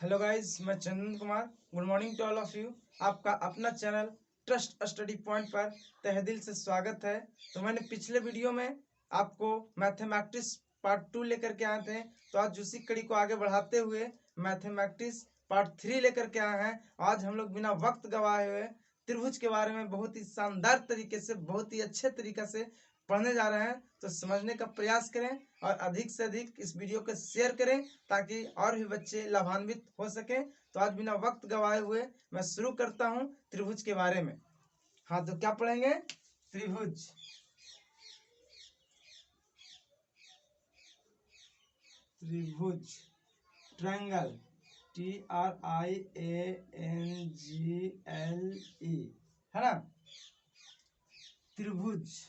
Hello guys, मैं Chandan Kumar. Good morning to all of you. आपका अपना चैनल ट्रस्ट स्टडी पॉइंट पर तहे दिल से स्वागत है। तो मैंने पिछले वीडियो में आपको मैथमेटिक्स पार्ट 2 लेकर के आए थे। तो आज उसी कड़ी को आगे बढ़ाते हुए मैथमेटिक्स पार्ट 3 लेकर के आए हैं। आज हम लोग बिना वक्त गवाए हुए त्रिभुज के बारे में बहुत ही शानदार तरीके से, बहुत ही अच्छे तरीके से पढ़ने जा रहे हैं। तो समझने का प्रयास करें और अधिक से अधिक इस वीडियो को शेयर करें ताकि और भी बच्चे लाभान्वित हो सकें। तो आज बिना वक्त गवाए हुए मैं शुरू करता हूं त्रिभुज के बारे में। हाँ, तो क्या पढ़ेंगे? त्रिभुज। त्रिभुज, ट्रायंगल, TRIANGLE, है ना। त्रिभुज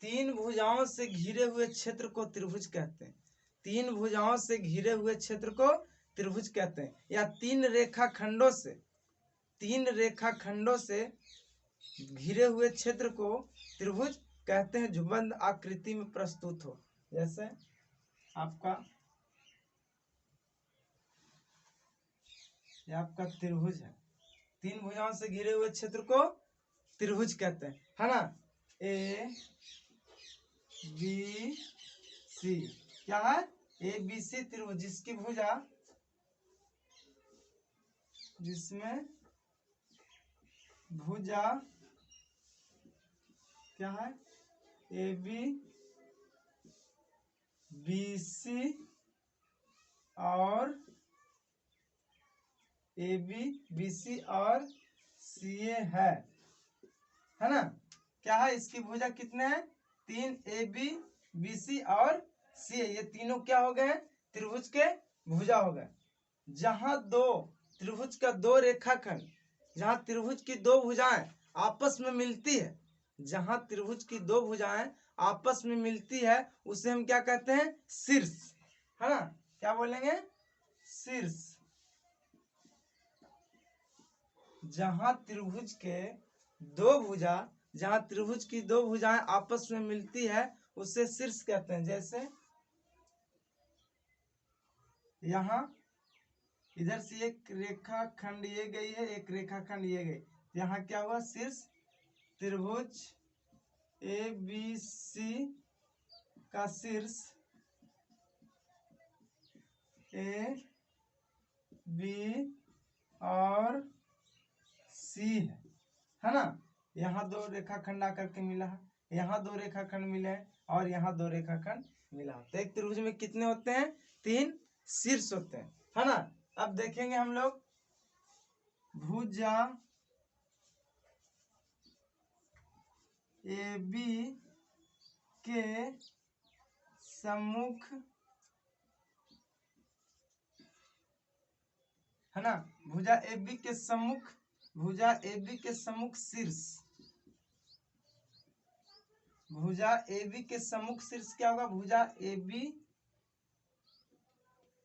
तीन भुजाओं से घिरे हुए क्षेत्र को त्रिभुज कहते हैं। तीन भुजाओं से घिरे हुए क्षेत्र को त्रिभुज कहते हैं, या तीन रेखाखंडों से घिरे हुए क्षेत्र को त्रिभुज कहते हैं जो बंद आकृति में प्रस्तुत हो। जैसे आपका त्रिभुज है, तीन भुजाओं से घिरे हुए क्षेत्र को त्रिभुज कहते हैं, है ना। ABC, क्या है? ABC त्रिभुज, जिसकी भुजा, जिसमें भुजा क्या है? ABC और CA है ना। क्या है? इसकी भुजा कितने हैं? 3 ABBC और CA, ये तीनों क्या हो गए? त्रिभुज के भुजा हो गए। जहां त्रिभुज का दो रेखाखंड, जहां त्रिभुज की दो भुजाएं आपस में मिलती है, जहां त्रिभुज की दो भुजाएं आपस में मिलती है उसे हम क्या कहते हैं? शीर्ष, है ना। क्या बोलेंगे? शीर्ष। जहां त्रिभुज की दो भुजाएं आपस में मिलती है उसे शीर्ष कहते हैं। जैसे यहाँ इधर से एक रेखाखंड ये गई है, एक रेखाखंड ये गई, यहाँ क्या हुआ? शीर्ष। त्रिभुज ABC का शीर्ष AB और C है ना। यहाँ दो रेखाखंड आकर के मिला है, यहाँ दो रेखाखंड मिले हैं और यहाँ दो रेखाखंड मिला है। तो एक त्रिभुज में कितने होते हैं? 3 शीर्ष होते हैं, है ना। अब देखेंगे हम लोग भुजा AB के सम्मुख, है ना। भुजा AB के सम्मुख शीर्ष, भुजा AB के सम्मुख शीर्ष क्या होगा? भुजा AB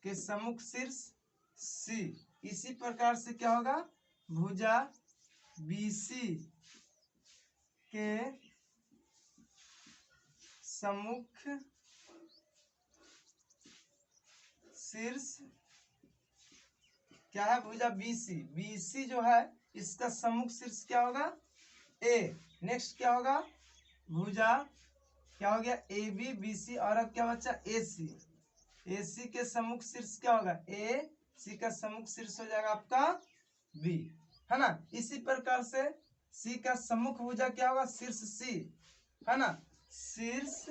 के सम्मुख शीर्ष C। इसी प्रकार से क्या होगा? भुजा BC के सम्मुख शीर्ष क्या है? भुजा BC जो है इसका सम्मुख शीर्ष क्या होगा? A। नेक्स्ट क्या होगा? भुजा क्या हो गया? AB BC, और अब क्या बचा? AC के सम्मुख शीर्ष क्या होगा? AC का सम्मुख शीर्ष हो जाएगा आपका B, है ना। इसी प्रकार से C का सम्मुख भुजा क्या होगा? शीर्ष C, है ना। शीर्ष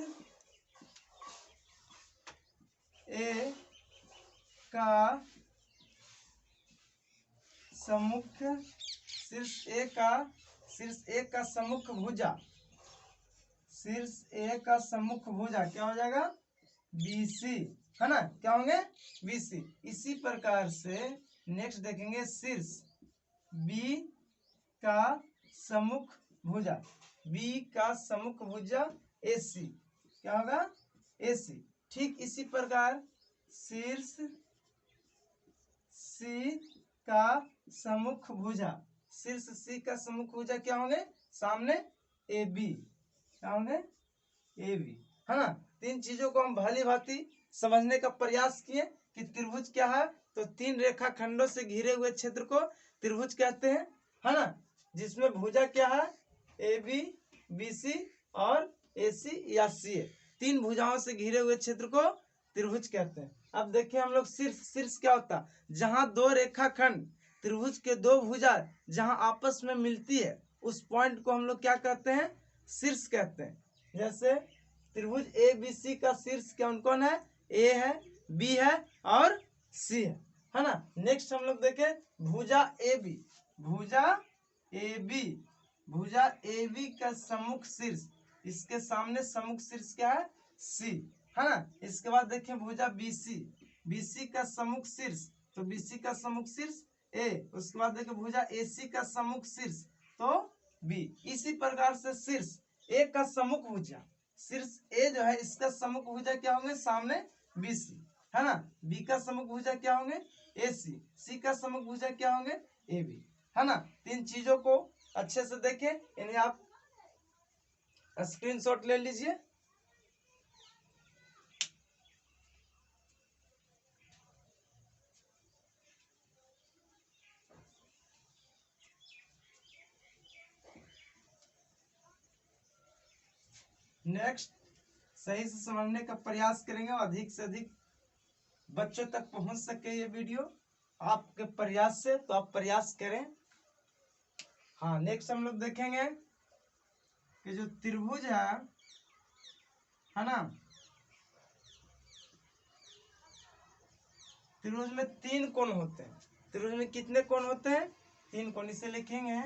A का सम्मुख सम्मुख भुजा, शीर्ष A का सम्मुख भुजा क्या हो जाएगा? BC, है ना। क्या होंगे? BC। इसी प्रकार से नेक्स्ट देखेंगे शीर्ष B का सम्मुख भुजा, AC, क्या होगा? AC। ठीक इसी प्रकार शीर्ष C का सम्मुख भुजा, शीर्ष C का सम्मुख भुजा क्या होंगे? सामने AB, क्या होंगे? ए बी, है ना। तीन चीजों को हम भली भांति समझने का प्रयास किए कि त्रिभुज क्या है। तो तीन रेखाखंडों से घिरे हुए क्षेत्र को त्रिभुज कहते हैं, है ना, जिसमें भुजा क्या है, ए बी, बी सी और ए सी या सी ए। तीन भुजाओं से घिरे हुए क्षेत्र को त्रिभुज कहते हैं। अब देखिए हम लोग शीर्ष, शीर्ष क्या होता है, जहां दो रेखाखंड त्रिभुज के दो भुजा जहां आपस में मिलती है उस पॉइंट को हम लोग क्या कहते हैं, शीर्ष कहते हैं। जैसे त्रिभुज ए बी सी का शीर्ष कौन कौन है, ए है, बी है और सी है ना। नेक्स्ट हम लोग देखें भुजा ए बी, भुजा ए बी, भुजा ए बी का सम्मुख शीर्ष, इसके सामने सम्मुख शीर्ष क्या है, सी, है ना। इसके बाद देखें भुजा बी सी, बी सी का सम्मुख शीर्ष, तो बी सी का सम्मुख शीर्ष ए, उसके बाद देखें भुजा ए सी का सम्मुख शीर्ष तो बी। इसी प्रकार से शीर्ष ए का सम्मुख भुजा, शीर्ष ए जो है इसका सम्मुख भुजा क्या होंगे, सामने बी सी, है ना। बी का सम्मुख भुजा क्या होंगे, ए सी, सी का सम्मुख भुजा क्या होंगे, ए बी, है ना। तीन चीजों को अच्छे से देखें, इन्हें आप स्क्रीनशॉट ले लीजिए। नेक्स्ट सही से समझने का प्रयास करेंगे और अधिक से अधिक बच्चों तक पहुंच सके ये वीडियो आपके प्रयास से, तो आप प्रयास करें। हाँ, नेक्स्ट हम लोग देखेंगे कि जो त्रिभुज है ना, त्रिभुज में तीन कोण होते हैं। त्रिभुज में कितने कोण होते हैं, तीन कोण। इसे लिखेंगे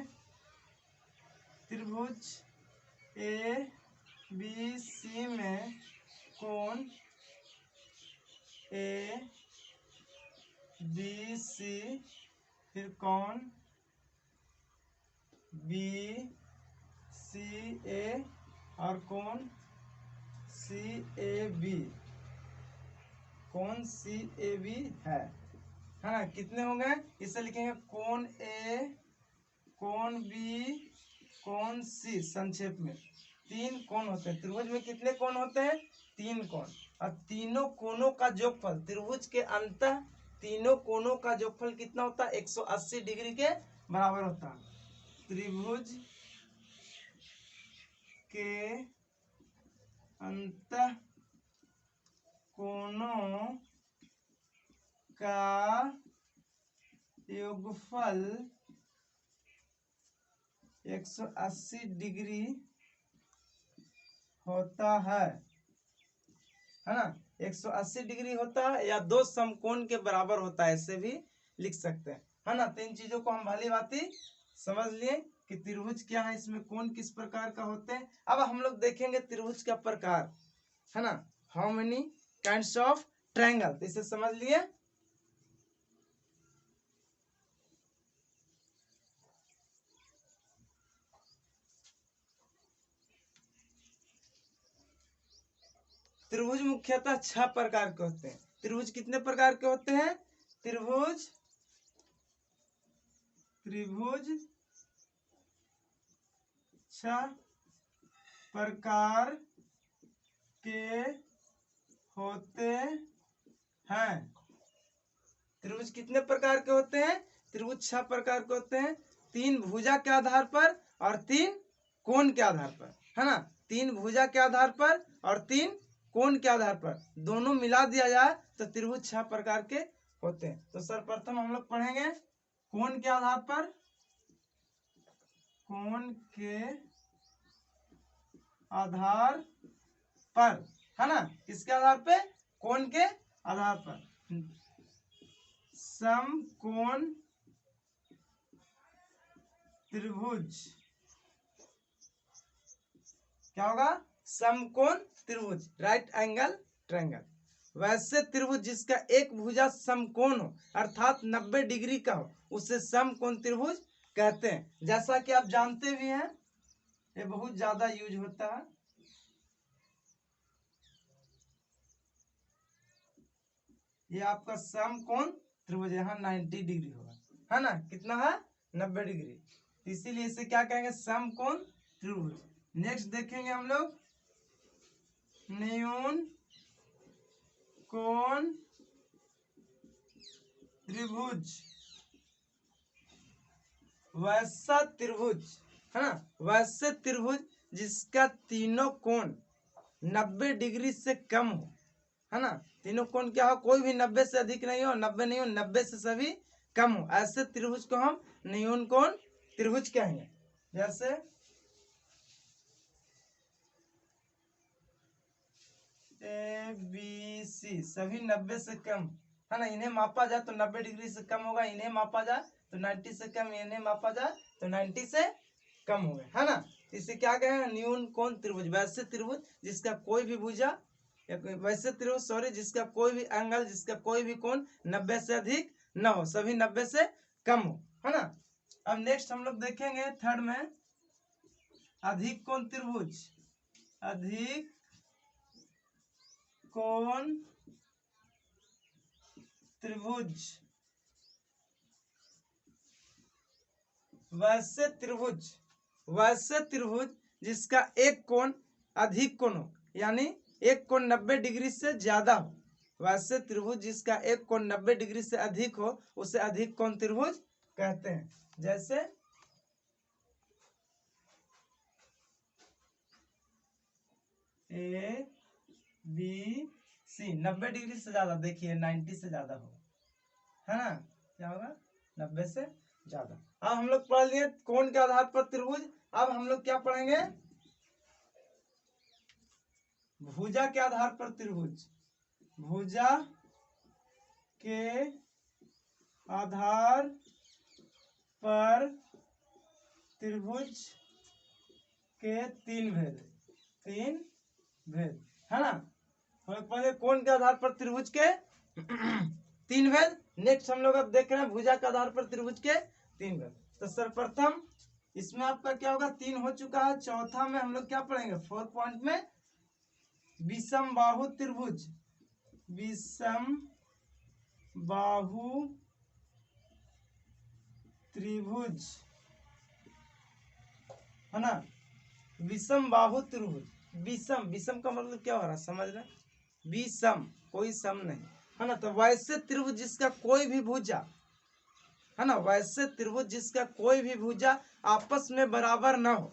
त्रिभुज ए बी सी में कोण ए बी सी, फिर कोण बी सी ए और कोण सी ए बी, कोण सी ए बी है ना। कितने होंगे, इसे लिखेंगे कोण ए, कोण बी, कोण सी। संक्षेप में तीन कोण होते हैं त्रिभुज में। कितने कोण होते हैं, तीन कोण। और तीनों कोणों का जोगफल त्रिभुज के अंतः तीनों कोणों का जोगफल कितना होता है, 180 डिग्री के बराबर होता है। त्रिभुज के अंतः कोणों का योगफल 180 डिग्री होता है ना। 180 डिग्री होता है या दो समकोण के बराबर होता है, ऐसे भी लिख सकते हैं, है ना। तीन चीजों को हम भली भांति समझ लिए कि त्रिभुज क्या है, इसमें कोण किस प्रकार का होते हैं। अब हम लोग देखेंगे त्रिभुज का प्रकार, है ना, how many kinds of triangle, तो इसे समझ लिए। त्रिभुज मुख्यतः 6 प्रकार के होते हैं। त्रिभुज कितने प्रकार के होते हैं, त्रिभुज त्रिभुज 6 प्रकार के होते हैं। त्रिभुज कितने प्रकार के होते हैं, त्रिभुज 6 प्रकार के होते हैं। तीन भुजा के आधार पर और तीन कोण के आधार पर, है ना। तीन भुजा के आधार पर और तीन कोण के आधार पर, दोनों मिला दिया जाए तो त्रिभुज 6 प्रकार के होते हैं। तो सर्वप्रथम हम लोग पढ़ेंगे कोण के आधार पर, कोण के आधार पर, है ना। किसके आधार पे, कोण के आधार पर। समकोण त्रिभुज क्या होगा, समकोण त्रिभुज, राइट एंगल ट्रायंगल। वैसे त्रिभुज जिसका एक भुजा समकोण हो अर्थात 90 डिग्री का हो उसे समकोण त्रिभुज कहते हैं। जैसा कि आप जानते भी हैं, ये बहुत ज्यादा यूज होता है। ये आपका समकोण त्रिभुज यहाँ 90 डिग्री होगा, है ना। कितना है, 90 डिग्री, इसीलिए इसे क्या कहेंगे, समकोण त्रिभुज। नेक्स्ट देखेंगे हम लोग न्यून कोण त्रिभुज, वैसा त्रिभुज है ना, वैसे त्रिभुज जिसका तीनों कोण 90 डिग्री से कम हो, है ना। तीनों कोण क्या हो, कोई भी 90 से अधिक नहीं हो, 90 नहीं हो, 90 से सभी कम हो, ऐसे त्रिभुज को हम न्यून कोण त्रिभुज कहेंगे। जैसे ए बी सी सभी 90 से कम, है ना। इन्हें मापा जाए तो 90 डिग्री से कम होगा, इन्हें मापा जाए तो 90 से कम, इन्हें मापा जाए तो 90 से कम हो गए, है ना। इसे क्या कहेंगे, न्यून कोण त्रिभुज, वैसे त्रिभुज जिसका कोई भी भुजा, वैसे त्रिभुज सॉरी, जिसका कोई भी एंगल, जिसका कोई भी कोण 90 से अधिक न हो, सभी 90 से कम हो, है ना। अब नेक्स्ट हम लोग देखेंगे थर्ड में अधिक कोण त्रिभुज, अधिक कोण त्रिभुज, वैसे त्रिभुज, वैसे त्रिभुज जिसका एक कोण अधिक कोण हो, यानी एक कोण 90 डिग्री से ज्यादा हो, वैसे त्रिभुज जिसका एक कोण 90 डिग्री से अधिक हो उसे अधिक कोण त्रिभुज कहते हैं। जैसे ए बी सी 90 डिग्री से ज्यादा, देखिए 90 से ज्यादा हो, है ना, क्या होगा 90 से ज्यादा। अब हम लोग पढ़ लिए कोण के आधार पर त्रिभुज, अब हम लोग क्या पढ़ेंगे, भुजा के आधार पर त्रिभुज, भुजा के आधार पर त्रिभुज के तीन भेद, तीन भेद, है ना। पहले कोण के आधार पर त्रिभुज के तीन भेद, नेक्स्ट हम लोग अब देख रहे हैं भुजा के आधार पर त्रिभुज के तीन भेद। तो सर्वप्रथम इसमें आपका क्या होगा, तीन हो चुका है, चौथा में हम लोग क्या पढ़ेंगे, 4 पॉइंट में विषम बाहु त्रिभुज, विषम बाहु त्रिभुज, है ना। विषम बाहु त्रिभुज, विषम, विषम का मतलब क्या हो रहा है समझ रहे, विषम कोई सम नहीं, है ना। तो वैसे त्रिभुज जिसका कोई भी भुजा, है ना, वैसे त्रिभुज जिसका कोई भी भुजा आपस में बराबर न हो,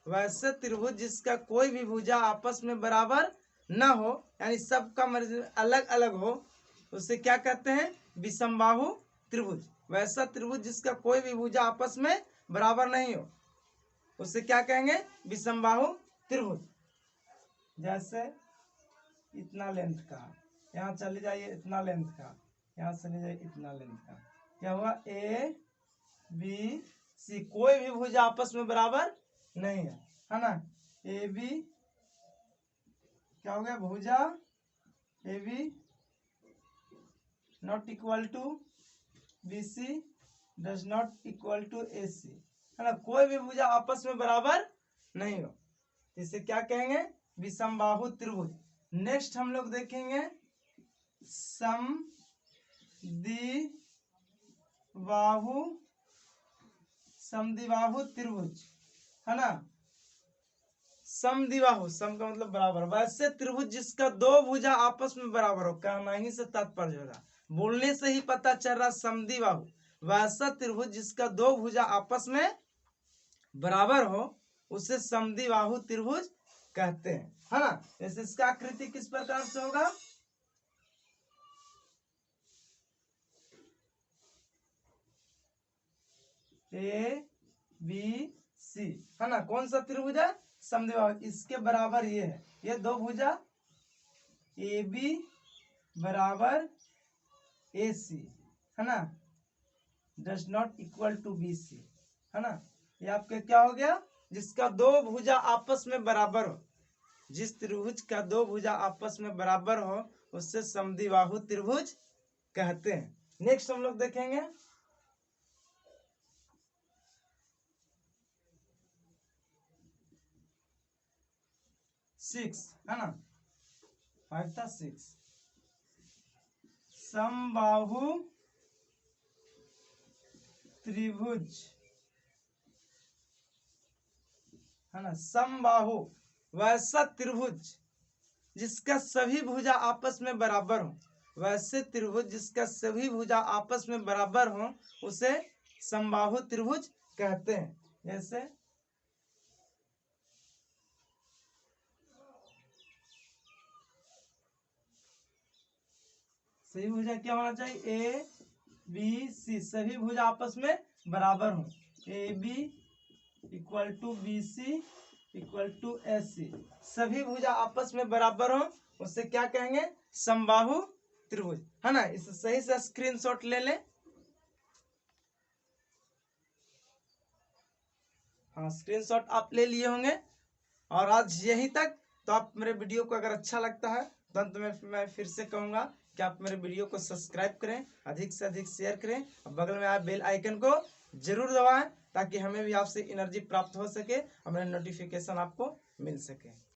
वैसे त्रिभुज जिसका कोई भी भुजा आपस में बराबर न हो, यानी सबका अलग अलग हो, उसे क्या कहते हैं, विषमबाहु त्रिभुज। वैसा त्रिभुज जिसका कोई भी भुजा आपस में बराबर नहीं हो उसे क्या कहेंगे, विषमबाहु त्रिभुज। जैसे इतना लेंथ का, यहाँ चले जाइए इतना लेंथ का, यहाँ चले जाइए इतना लेंथ का, क्या हुआ, ए बी सी कोई भी भुजा आपस में बराबर नहीं है ना। ए बी क्या हो गया, भुजा A B not equal to B C does not equal to A C, है ना। कोई भी भुजा आपस में बराबर नहीं हो, इसे क्या कहेंगे, विषमबाहु त्रिभुज। नेक्स्ट हम लोग देखेंगे समद्विबाहु त्रिभुज, है ना। समद्विबाहु, सम का मतलब बराबर, वैसे त्रिभुज जिसका दो भुजा आपस में बराबर हो, कहना ही से तात्पर्य होगा, बोलने से ही पता चल रहा समद्विबाहु, वैसा त्रिभुज जिसका दो भुजा आपस में बराबर हो उसे समद्विबाहु त्रिभुज कहते हैं, है ना। जैसे इसका आकृति किस प्रकार से होगा, ए बी सी, है ना, कौन सा त्रिभुज है, समद्विबाहु, इसके बराबर ये है, ये दो भुजा ए बी बराबर ए सी, है ना, does not equal to B C, है ना। ये आपके क्या हो गया, जिसका दो भुजा आपस में बराबर हो, जिस त्रिभुज का दो भुजा आपस में बराबर हो उससे समद्विबाहु त्रिभुज कहते हैं। नेक्स्ट हम लोग देखेंगे 6, है ना, 5 था 6, समबाहु त्रिभुज, है ना, समबाहु वैसा त्रिभुज जिसका सभी भुजा आपस में बराबर हो, वैसे त्रिभुज जिसका सभी भुजा आपस में बराबर हो उसे समबाहु त्रिभुज कहते हैं। जैसे सभी भुजा क्या होना चाहिए, ए बी सी, सभी भुजा आपस में बराबर हो, A B equal to B C equal to S C, सभी भुजा आपस में बराबर हो उसे क्या कहेंगे, समबाहु त्रिभुज, है ना। इसे सही से स्क्रीनशॉट ले लें। हाँ, स्क्रीनशॉट आप ले लिए होंगे। और आज यहीं तक। तो आप मेरे वीडियो को अगर अच्छा लगता है तो अंत में मैं फिर से कहूँगा कि आप मेरे वीडियो को सब्सक्राइब करें, अधिक से अधिक शेयर करें और बगल में आए बेल आइकन को जरूर दबाएं ताकि हमें भी आपसे एनर्जी प्राप्त हो सके और मेरा नोटिफिकेशन आपको मिल सके।